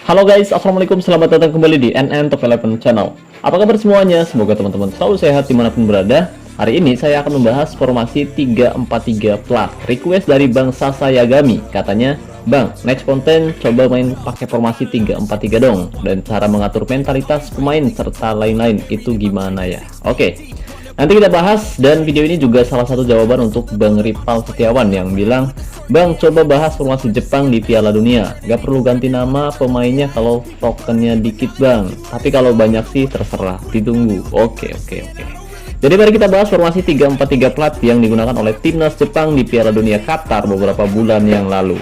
Halo guys, assalamualaikum, selamat datang kembali di NN Top 11 Channel. Apa kabar semuanya? Semoga teman-teman selalu sehat dimanapun berada. Hari ini saya akan membahas formasi 3-4-3 plat. Request dari Bang Sasa Yagami. Katanya, Bang, next konten coba main pakai formasi 3-4-3 dong. Dan cara mengatur mentalitas pemain serta lain-lain itu gimana ya? Oke. Nanti kita bahas, dan video ini juga salah satu jawaban untuk Bang Ripal Setiawan yang bilang, Bang, coba bahas formasi Jepang di Piala Dunia. Gak perlu ganti nama pemainnya kalau tokennya dikit, Bang. Tapi kalau banyak sih terserah, ditunggu. Oke. Jadi mari kita bahas formasi 3-4-3 plat yang digunakan oleh timnas Jepang di Piala Dunia Qatar beberapa bulan yang lalu.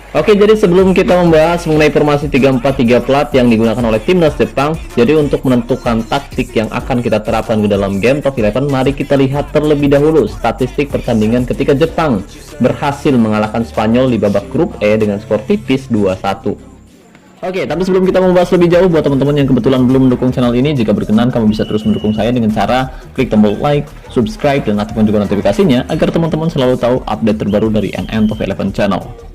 Oke, jadi sebelum kita membahas mengenai formasi 3-4-3 plat yang digunakan oleh timnas Jepang, jadi untuk menentukan taktik yang akan kita terapkan ke dalam game Top 11, mari kita lihat terlebih dahulu statistik pertandingan ketika Jepang berhasil mengalahkan Spanyol di babak grup E dengan skor tipis 2-1. Oke, tapi sebelum kita membahas lebih jauh, buat teman-teman yang kebetulan belum mendukung channel ini, jika berkenan kamu bisa terus mendukung saya dengan cara klik tombol like, subscribe, dan aktifkan juga notifikasinya agar teman-teman selalu tahu update terbaru dari NN Top 11 Channel.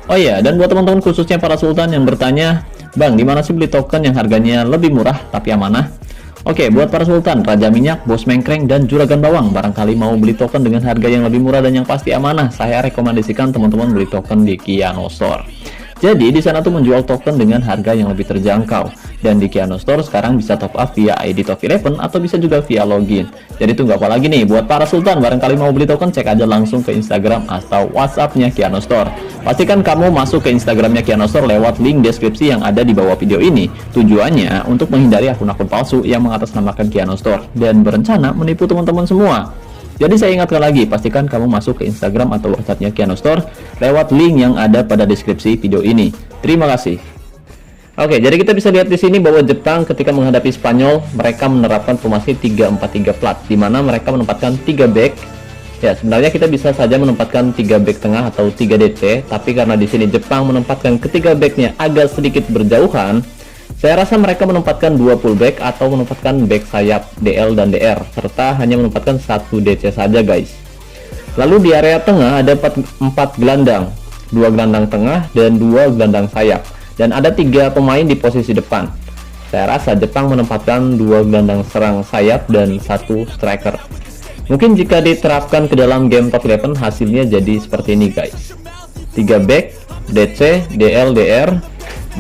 Oh iya, dan buat teman-teman khususnya para sultan yang bertanya, Bang, dimana sih beli token yang harganya lebih murah tapi amanah? Oke, buat para sultan, Raja Minyak, Bos Mengkreng, dan Juragan Bawang, barangkali mau beli token dengan harga yang lebih murah dan yang pasti amanah, saya rekomendasikan teman-teman beli token di Kiano Store. Jadi di sana tuh menjual token dengan harga yang lebih terjangkau, dan di Kiano Store sekarang bisa top up via ID Top 11 atau bisa juga via login. Jadi tunggu apa lagi nih, buat para sultan barangkali mau beli token, cek aja langsung ke Instagram atau WhatsApp-nya Kiano Store. Pastikan kamu masuk ke Instagramnya Kiano Store lewat link deskripsi yang ada di bawah video ini. Tujuannya untuk menghindari akun-akun palsu yang mengatasnamakan Kiano Store dan berencana menipu teman-teman semua. Jadi saya ingatkan lagi, pastikan kamu masuk ke Instagram atau WhatsApp-nya Kiano Store lewat link yang ada pada deskripsi video ini. Terima kasih. Oke, jadi kita bisa lihat di sini bahwa Jepang ketika menghadapi Spanyol, mereka menerapkan formasi 3-4-3 plat, di mana mereka menempatkan 3 back. Ya, sebenarnya kita bisa saja menempatkan 3 back tengah atau 3 DC, tapi karena di sini Jepang menempatkan ketiga backnya agak sedikit berjauhan, saya rasa mereka menempatkan 2 fullback atau menempatkan back sayap DL dan DR, serta hanya menempatkan 1 DC saja guys. Lalu di area tengah ada 4 gelandang, 2 gelandang tengah dan 2 gelandang sayap, dan ada 3 pemain di posisi depan. Saya rasa Jepang menempatkan 2 gelandang serang sayap dan 1 striker. Mungkin jika diterapkan ke dalam game Top 11 hasilnya jadi seperti ini guys. 3 back, DC, DL, DR,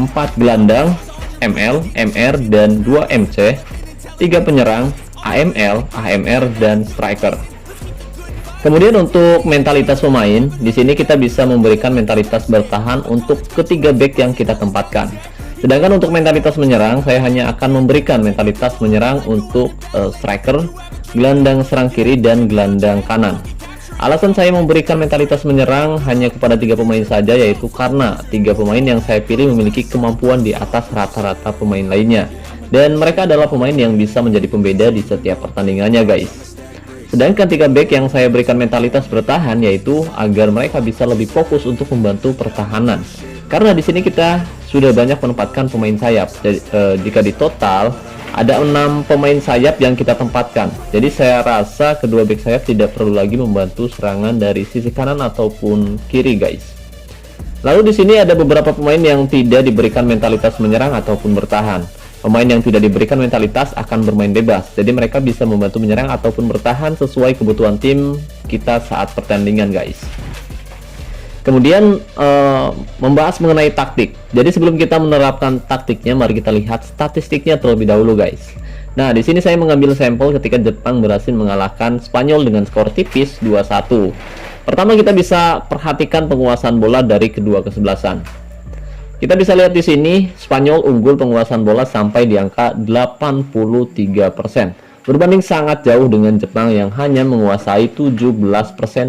4 gelandang, ML, MR, dan 2 MC, 3 penyerang, AML, AMR, dan striker. Kemudian untuk mentalitas pemain, di sini kita bisa memberikan mentalitas bertahan untuk ketiga back yang kita tempatkan. Sedangkan untuk mentalitas menyerang, saya hanya akan memberikan mentalitas menyerang untuk striker, gelandang serang kiri, dan gelandang kanan. Alasan saya memberikan mentalitas menyerang hanya kepada 3 pemain saja, yaitu karena 3 pemain yang saya pilih memiliki kemampuan di atas rata-rata pemain lainnya, dan mereka adalah pemain yang bisa menjadi pembeda di setiap pertandingannya guys. Sedangkan 3 back yang saya berikan mentalitas bertahan, yaitu agar mereka bisa lebih fokus untuk membantu pertahanan, karena di sini kita sudah banyak menempatkan pemain sayap. Jadi, jika di total ada 6 pemain sayap yang kita tempatkan. Jadi saya rasa kedua back sayap tidak perlu lagi membantu serangan dari sisi kanan ataupun kiri guys. Lalu di sini ada beberapa pemain yang tidak diberikan mentalitas menyerang ataupun bertahan. Pemain yang tidak diberikan mentalitas akan bermain bebas. Jadi mereka bisa membantu menyerang ataupun bertahan sesuai kebutuhan tim kita saat pertandingan guys. Kemudian membahas mengenai taktik. Jadi sebelum kita menerapkan taktiknya, mari kita lihat statistiknya terlebih dahulu guys. Nah, di sini saya mengambil sampel ketika Jepang berhasil mengalahkan Spanyol dengan skor tipis 2-1. Pertama, kita bisa perhatikan penguasaan bola dari kedua kesebelasan. Kita bisa lihat di sini Spanyol unggul penguasaan bola sampai di angka 83%. Berbanding sangat jauh dengan Jepang yang hanya menguasai 17%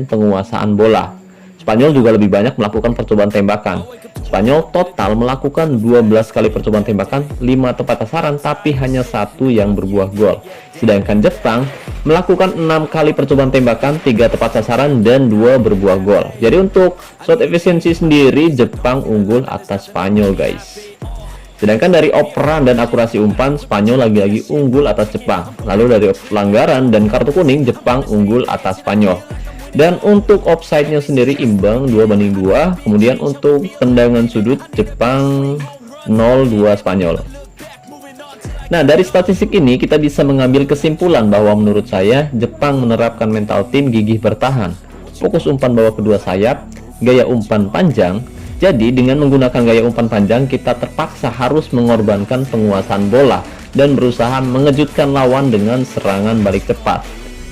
penguasaan bola. Spanyol juga lebih banyak melakukan percobaan tembakan. Spanyol total melakukan 12 kali percobaan tembakan, 5 tepat sasaran, tapi hanya 1 yang berbuah gol. Sedangkan Jepang melakukan 6 kali percobaan tembakan, 3 tepat sasaran, dan 2 berbuah gol. Jadi untuk shot efisiensi sendiri, Jepang unggul atas Spanyol guys. Sedangkan dari operan dan akurasi umpan, Spanyol lagi-lagi unggul atas Jepang. Lalu dari pelanggaran dan kartu kuning, Jepang unggul atas Spanyol. Dan untuk offside-nya sendiri imbang 2-2. Kemudian untuk tendangan sudut, Jepang 0-2 Spanyol. Nah, dari statistik ini kita bisa mengambil kesimpulan bahwa menurut saya Jepang menerapkan mental tim gigih bertahan, fokus umpan bawah kedua sayap, gaya umpan panjang. Jadi dengan menggunakan gaya umpan panjang kita terpaksa harus mengorbankan penguasaan bola dan berusaha mengejutkan lawan dengan serangan balik cepat.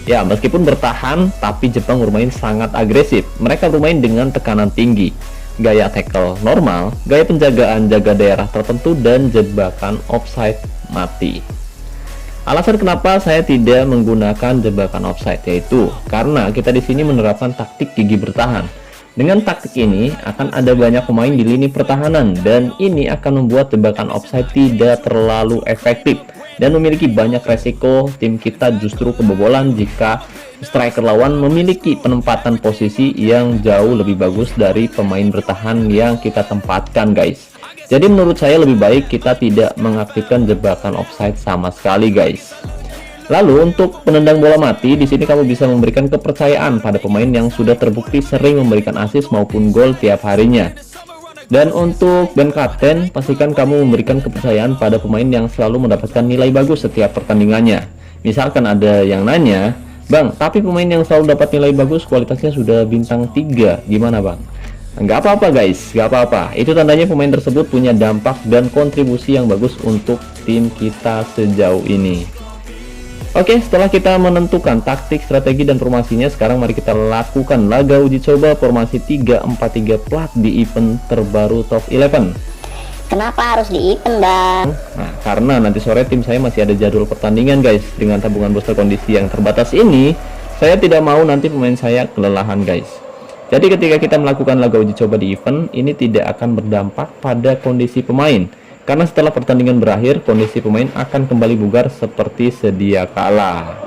Ya, meskipun bertahan, tapi Jepang bermain sangat agresif. Mereka bermain dengan tekanan tinggi, gaya tackle normal, gaya penjagaan jaga daerah tertentu, dan jebakan offside mati. Alasan kenapa saya tidak menggunakan jebakan offside yaitu karena kita di sini menerapkan taktik gigi bertahan. Dengan taktik ini akan ada banyak pemain di lini pertahanan dan ini akan membuat jebakan offside tidak terlalu efektif dan memiliki banyak resiko tim kita justru kebobolan jika striker lawan memiliki penempatan posisi yang jauh lebih bagus dari pemain bertahan yang kita tempatkan, guys. Jadi menurut saya lebih baik kita tidak mengaktifkan jebakan offside sama sekali, guys. Lalu untuk penendang bola mati, di sini kamu bisa memberikan kepercayaan pada pemain yang sudah terbukti sering memberikan assist maupun gol tiap harinya. Dan untuk band kapten, pastikan kamu memberikan kepercayaan pada pemain yang selalu mendapatkan nilai bagus setiap pertandingannya. Misalkan ada yang nanya, "Bang, tapi pemain yang selalu dapat nilai bagus kualitasnya sudah bintang 3, gimana Bang?" Nggak apa-apa guys, nggak apa-apa. Itu tandanya pemain tersebut punya dampak dan kontribusi yang bagus untuk tim kita sejauh ini. Oke, setelah kita menentukan taktik, strategi, dan formasinya, sekarang mari kita lakukan laga uji coba formasi 3-4-3 plat di event terbaru Top 11. Kenapa harus di event, Bang? Nah, karena nanti sore tim saya masih ada jadwal pertandingan guys. Dengan tabungan booster kondisi yang terbatas ini, saya tidak mau nanti pemain saya kelelahan guys. Jadi ketika kita melakukan laga uji coba di event, ini tidak akan berdampak pada kondisi pemain. Karena setelah pertandingan berakhir, kondisi pemain akan kembali bugar seperti sedia kala.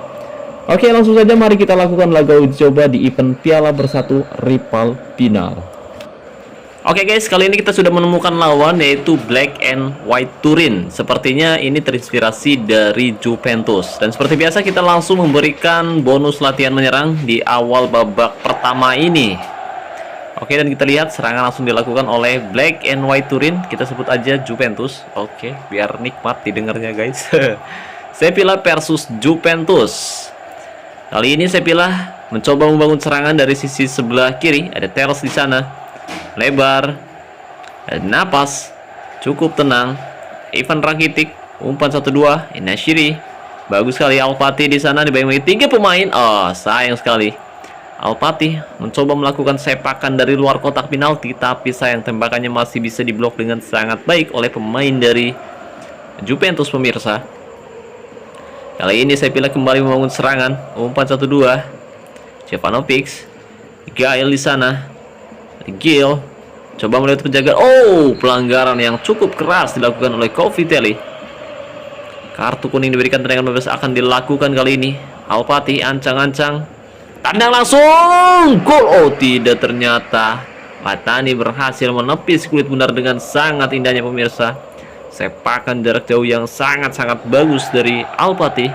Oke, langsung saja mari kita lakukan laga uji coba di event Piala Bersatu Rival Final. Oke guys, kali ini kita sudah menemukan lawan yaitu Black and White Turin. Sepertinya ini terinspirasi dari Juventus. Dan seperti biasa kita langsung memberikan bonus latihan menyerang di awal babak pertama ini. Oke, dan kita lihat serangan langsung dilakukan oleh Black and White Turin. Kita sebut aja Juventus. Oke, biar nikmat didengarnya guys. Sevilla versus Juventus. Kali ini Sevilla mencoba membangun serangan dari sisi sebelah kiri. Ada Teles di sana. Lebar, napas, cukup tenang. Ivan Rakitic, umpan 1-2. Inashiri, bagus sekali. Alpati di sana dibayang 3 pemain. Oh, sayang sekali. Alpati mencoba melakukan sepakan dari luar kotak penalti, tapi sayang tembakannya masih bisa diblok dengan sangat baik oleh pemain dari Juventus pemirsa. Kali ini Sevilla kembali membangun serangan. Umpan 1-2. Jovanovic, Gael di sana. Gil coba melihat penjaga. Oh, pelanggaran yang cukup keras dilakukan oleh Kovitelli. Kartu kuning diberikan, tendangan bebas akan dilakukan kali ini. Alpati ancang-ancang, tandang langsung, gol. Oh, tidak, ternyata Patani berhasil menepis kulit bundar dengan sangat indahnya pemirsa. Sepakan jarak jauh yang sangat-sangat bagus dari Alpati.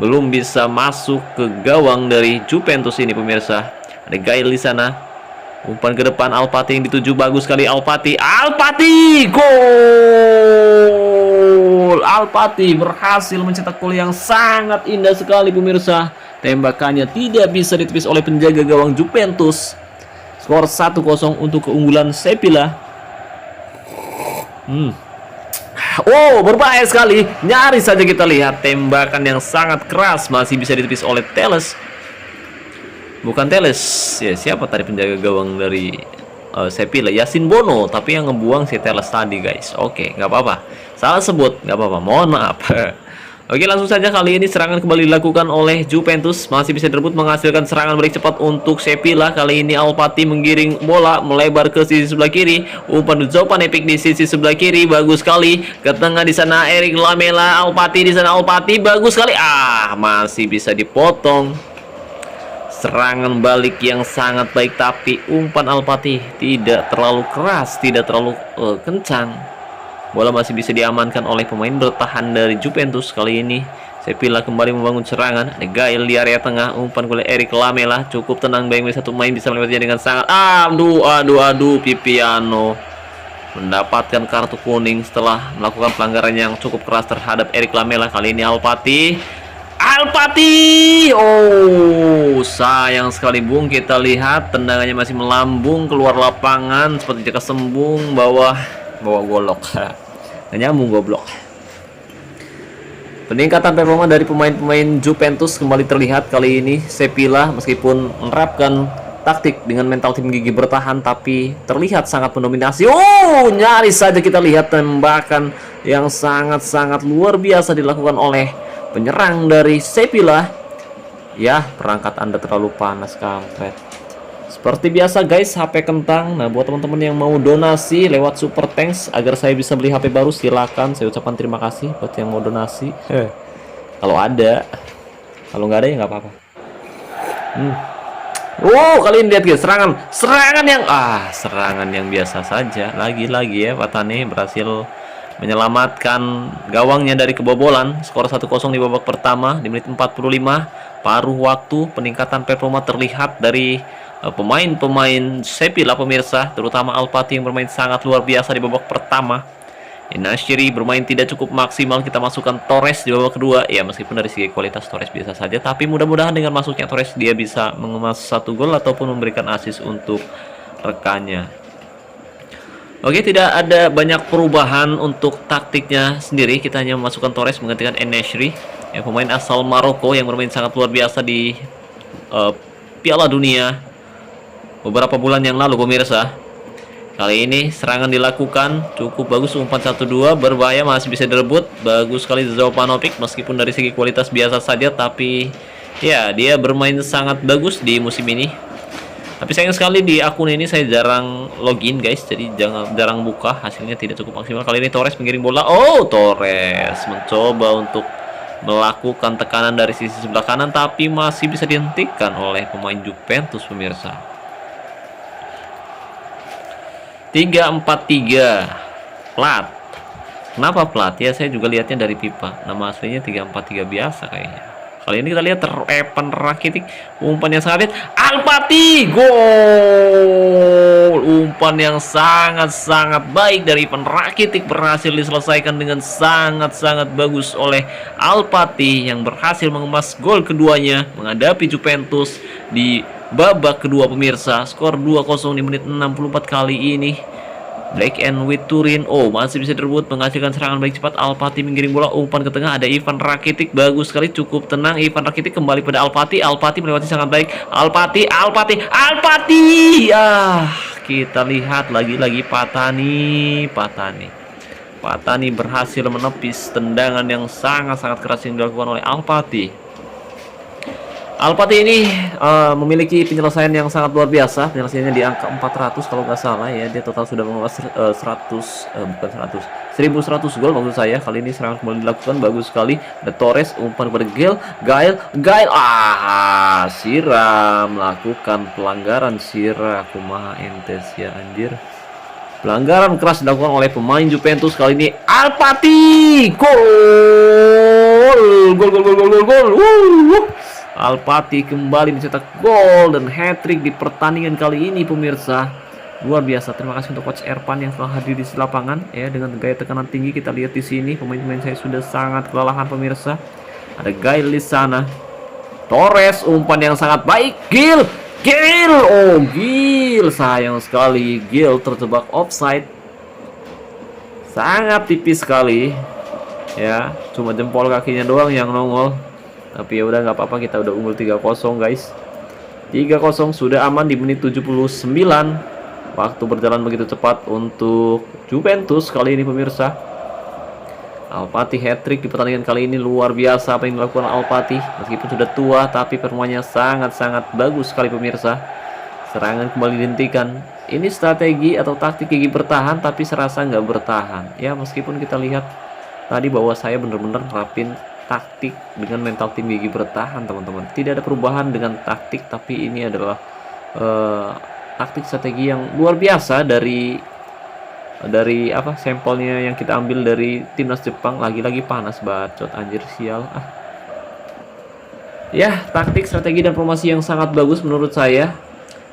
Belum bisa masuk ke gawang dari Juventus ini pemirsa. Ada Gael di sana. Umpan ke depan, Alpati yang dituju, bagus sekali Alpati. Alpati, gol! Alpati berhasil mencetak gol yang sangat indah sekali pemirsa. Tembakannya tidak bisa ditepis oleh penjaga gawang Juventus. Skor 1-0 untuk keunggulan Sevilla. Oh, berbahaya sekali. Nyaris saja kita lihat tembakan yang sangat keras masih bisa ditepis oleh Teles. Bukan Teles, ya siapa tadi penjaga gawang dari Sevilla? Yasin Bono, tapi yang ngebuang si Teles tadi guys. Oke, nggak apa-apa. Salah sebut, nggak apa-apa. Mohon maaf. Oke, langsung saja kali ini serangan kembali dilakukan oleh Juventus. Masih bisa direbut, menghasilkan serangan balik cepat untuk Sevilla. Kali ini Alpati menggiring bola melebar ke sisi sebelah kiri. Umpan Zopan Epic di sisi sebelah kiri, bagus sekali. Ke tengah di sana Eric Lamela, Alpati di sana, Alpati bagus sekali. Masih bisa dipotong. Serangan balik yang sangat baik, tapi umpan Alpati tidak terlalu keras, tidak terlalu kencang. Bola masih bisa diamankan oleh pemain bertahan dari Juventus kali ini. Sevilla kembali membangun serangan. Ada Gail di area tengah, umpan oleh Eric Lamela, cukup tenang, bayang satu main bisa melewatinya dengan sangat. Aduh, Pipiano mendapatkan kartu kuning setelah melakukan pelanggaran yang cukup keras terhadap Eric Lamela. Kali ini Alpati, oh sayang sekali Bung, kita lihat tendangannya masih melambung keluar lapangan seperti jika sembung bawa golok. Nyambung goblok. Peningkatan performa dari pemain-pemain Juventus kembali terlihat kali ini. Sevilla meskipun menerapkan taktik dengan mental tim gigi bertahan, tapi terlihat sangat mendominasi. Nyaris saja kita lihat tembakan yang sangat-sangat luar biasa dilakukan oleh penyerang dari Sevilla. Ya, perangkat Anda terlalu panas, kampret. Seperti biasa guys, HP kentang. Nah, buat teman-teman yang mau donasi lewat Super Thanks agar saya bisa beli HP baru, silakan. Saya ucapkan terima kasih buat yang mau donasi. Kalau ada, kalau nggak ada ya nggak apa-apa. Kali ini lihat guys, serangan yang biasa saja. Lagi-lagi ya, Patane berhasil menyelamatkan gawangnya dari kebobolan. Skor 1-0 di babak pertama di menit 45. Paruh waktu, peningkatan performa terlihat dari pemain-pemain Sevilla pemirsa, terutama Alpati yang bermain sangat luar biasa di babak pertama. Nashiri bermain tidak cukup maksimal, kita masukkan Torres di babak kedua. Ya, meskipun dari segi kualitas Torres biasa saja, tapi mudah-mudahan dengan masuknya Torres dia bisa mengemas 1 gol ataupun memberikan assist untuk rekannya. Oke, tidak ada banyak perubahan untuk taktiknya sendiri. Kita hanya memasukkan Torres menggantikan Nashiri, yang pemain asal Maroko yang bermain sangat luar biasa di Piala Dunia beberapa bulan yang lalu pemirsa. Kali ini serangan dilakukan cukup bagus, umpan 1-2 berbahaya, masih bisa direbut. Bagus sekali Zopanovic, meskipun dari segi kualitas biasa saja, tapi ya dia bermain sangat bagus di musim ini. Tapi sayang sekali di akun ini saya jarang login guys, jadi jarang buka, hasilnya tidak cukup maksimal. Kali ini Torres mengiring bola. Torres mencoba untuk melakukan tekanan dari sisi sebelah kanan, tapi masih bisa dihentikan oleh pemain Juventus pemirsa. 3-4-3 plat. Kenapa plat? Ya saya juga lihatnya dari pipa. Nama aslinya 3-4-3 biasa kayaknya. Kali ini kita lihat Evan Rakitic, umpan yang sangat Alpati, gol. Umpan yang sangat-sangat baik dari Evan Rakitic berhasil diselesaikan dengan sangat-sangat bagus oleh Alpati yang berhasil mengemas gol keduanya menghadapi Juventus di babak kedua pemirsa. Skor 2-0 di menit 64 kali ini. Black and White Turin, masih bisa direbut, menghasilkan serangan baik cepat. Alpati mengirim bola, umpan ke tengah, ada Evan Rakitic, bagus sekali, cukup tenang. Evan Rakitic kembali pada Alpati melewati sangat baik. Alpati. Kita lihat lagi-lagi Patani berhasil menepis tendangan yang sangat-sangat keras yang dilakukan oleh Alpati. Alpati ini memiliki penyelesaian yang sangat luar biasa. Penyelesaiannya di angka 400 kalau nggak salah ya. Dia total sudah mengemas 1100 gol maksud saya. Kali ini serangan kembali dilakukan, bagus sekali. Ada Torres, umpan kepada Gail. Sira melakukan pelanggaran. Sira kumaha entes ya anjir. Pelanggaran keras dilakukan oleh pemain Juventus kali ini. Alpati, gol. Alpati kembali mencetak gol dan hat-trick di pertandingan kali ini pemirsa. Luar biasa. Terima kasih untuk Coach Erpan yang telah hadir di lapangan ya, dengan gaya tekanan tinggi. Kita lihat di sini pemain-pemain saya sudah sangat kelelahan pemirsa. Ada Gail di sana. Torres, umpan yang sangat baik. Gil. Sayang sekali Gil terjebak offside. Sangat tipis sekali. Ya, cuma jempol kakinya doang yang nongol. Tapi ya udah nggak apa-apa, kita udah unggul 3-0 guys. 3-0 sudah aman di menit 79. Waktu berjalan begitu cepat untuk Juventus kali ini pemirsa. Alpati hat-trick di pertandingan kali ini, luar biasa apa yang dilakukan Alpati. Meskipun sudah tua tapi performanya sangat-sangat bagus sekali pemirsa. Serangan kembali dihentikan. Ini strategi atau taktik gigi bertahan tapi serasa nggak bertahan. Ya meskipun kita lihat tadi bahwa saya bener-bener nerapin taktik dengan mental tim gigi bertahan teman-teman. Tidak ada perubahan dengan taktik, tapi ini adalah taktik strategi yang luar biasa dari dari apa sampelnya yang kita ambil dari timnas Jepang. Lagi-lagi panas bacot anjir, sial ah. Ya, taktik, strategi, dan formasi yang sangat bagus menurut saya.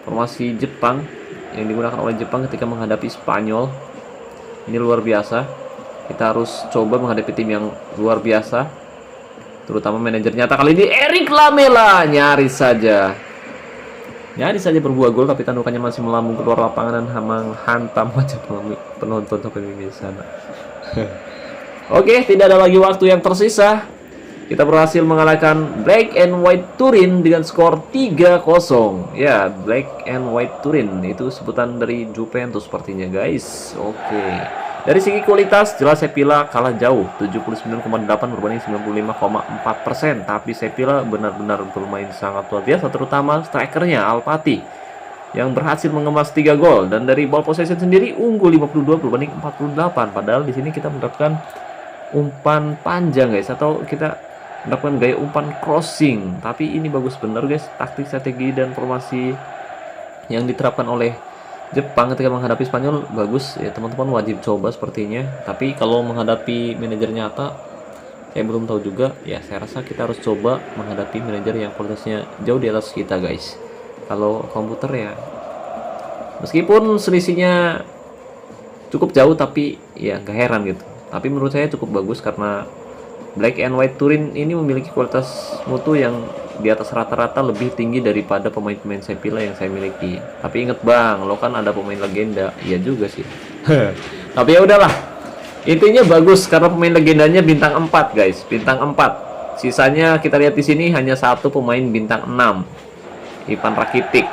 Formasi Jepang yang digunakan oleh Jepang ketika menghadapi Spanyol ini luar biasa. Kita harus coba menghadapi tim yang luar biasa, terutama manajer nyata kali ini Eric Lamela. Nyaris saja berbuah gol, tapi tandukannya masih melambung keluar lapangan dan menghantam wajah penonton sampai di sana. Oke, tidak ada lagi waktu yang tersisa. Kita berhasil mengalahkan Black and White Turin dengan skor 3-0. Ya, Black and White Turin itu sebutan dari Juventus sepertinya, guys. Oke. Dari segi kualitas, jelas Sevilla kalah jauh, 79,8 berbanding 95,4%. Tapi Sevilla benar-benar bermain sangat luar biasa, terutama strikernya Alpati yang berhasil mengemas 3 gol. Dan dari ball possession sendiri unggul 52 berbanding 48. Padahal di sini kita menerapkan umpan panjang, guys, atau kita melakukan gaya umpan crossing. Tapi ini bagus bener, guys, taktik, strategi, dan formasi yang diterapkan oleh Jepang ketika menghadapi Spanyol bagus ya, teman-teman wajib coba sepertinya. Tapi kalau menghadapi manajer nyata saya belum tahu juga ya. Saya rasa kita harus coba menghadapi manajer yang kualitasnya jauh di atas kita, guys. Kalau komputer ya, meskipun selisihnya cukup jauh, tapi ya gak heran gitu. Tapi menurut saya cukup bagus karena Black and White Turin ini memiliki kualitas mutu yang di atas rata-rata, lebih tinggi daripada pemain-pemain Sevilla yang saya miliki. Tapi inget bang, lo kan ada pemain legenda. Iya juga sih. Tapi ya udahlah. Intinya bagus karena pemain legendanya bintang 4, guys. Bintang 4. Sisanya kita lihat di sini hanya satu pemain bintang 6. Ivan Rakitic.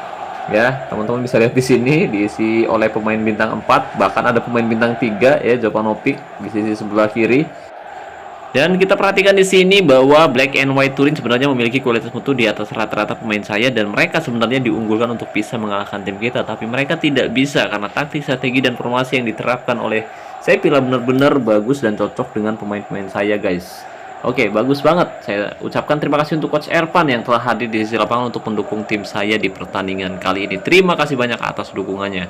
Ya, teman-teman bisa lihat di sini diisi oleh pemain bintang 4, bahkan ada pemain bintang 3 ya, Jovanovic di sisi sebelah kiri. Dan kita perhatikan di sini bahwa Black and White Turin sebenarnya memiliki kualitas mutu di atas rata-rata pemain saya, dan mereka sebenarnya diunggulkan untuk bisa mengalahkan tim kita, tapi mereka tidak bisa karena taktik, strategi, dan formasi yang diterapkan oleh Sevilla benar-benar bagus dan cocok dengan pemain-pemain saya, guys. Oke, bagus banget. Saya ucapkan terima kasih untuk Coach Ervan yang telah hadir di sisi lapangan untuk mendukung tim saya di pertandingan kali ini. Terima kasih banyak atas dukungannya.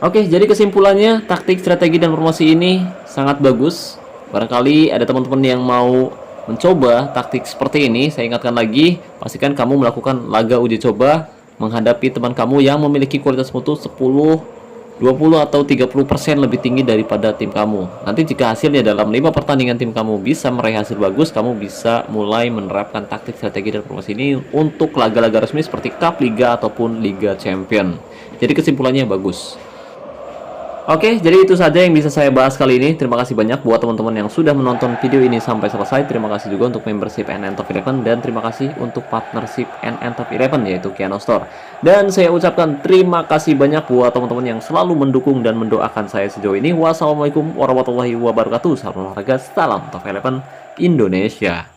Oke, jadi kesimpulannya taktik, strategi, dan formasi ini sangat bagus. Barangkali ada teman-teman yang mau mencoba taktik seperti ini, saya ingatkan lagi, pastikan kamu melakukan laga uji coba menghadapi teman kamu yang memiliki kualitas mutu 10, 20, atau 30% lebih tinggi daripada tim kamu. Nanti jika hasilnya dalam 5 pertandingan tim kamu bisa meraih hasil bagus, kamu bisa mulai menerapkan taktik, strategi, dan formasi ini untuk laga-laga resmi seperti Cup, Liga, ataupun Liga Champion. Jadi kesimpulannya bagus. Oke, jadi itu saja yang bisa saya bahas kali ini. Terima kasih banyak buat teman-teman yang sudah menonton video ini sampai selesai. Terima kasih juga untuk membership NN Top 11, dan terima kasih untuk partnership NN Top 11 yaitu Kiano Store. Dan saya ucapkan terima kasih banyak buat teman-teman yang selalu mendukung dan mendoakan saya sejauh ini. Wassalamualaikum warahmatullahi wabarakatuh. Salam olahraga, salam Top 11 Indonesia.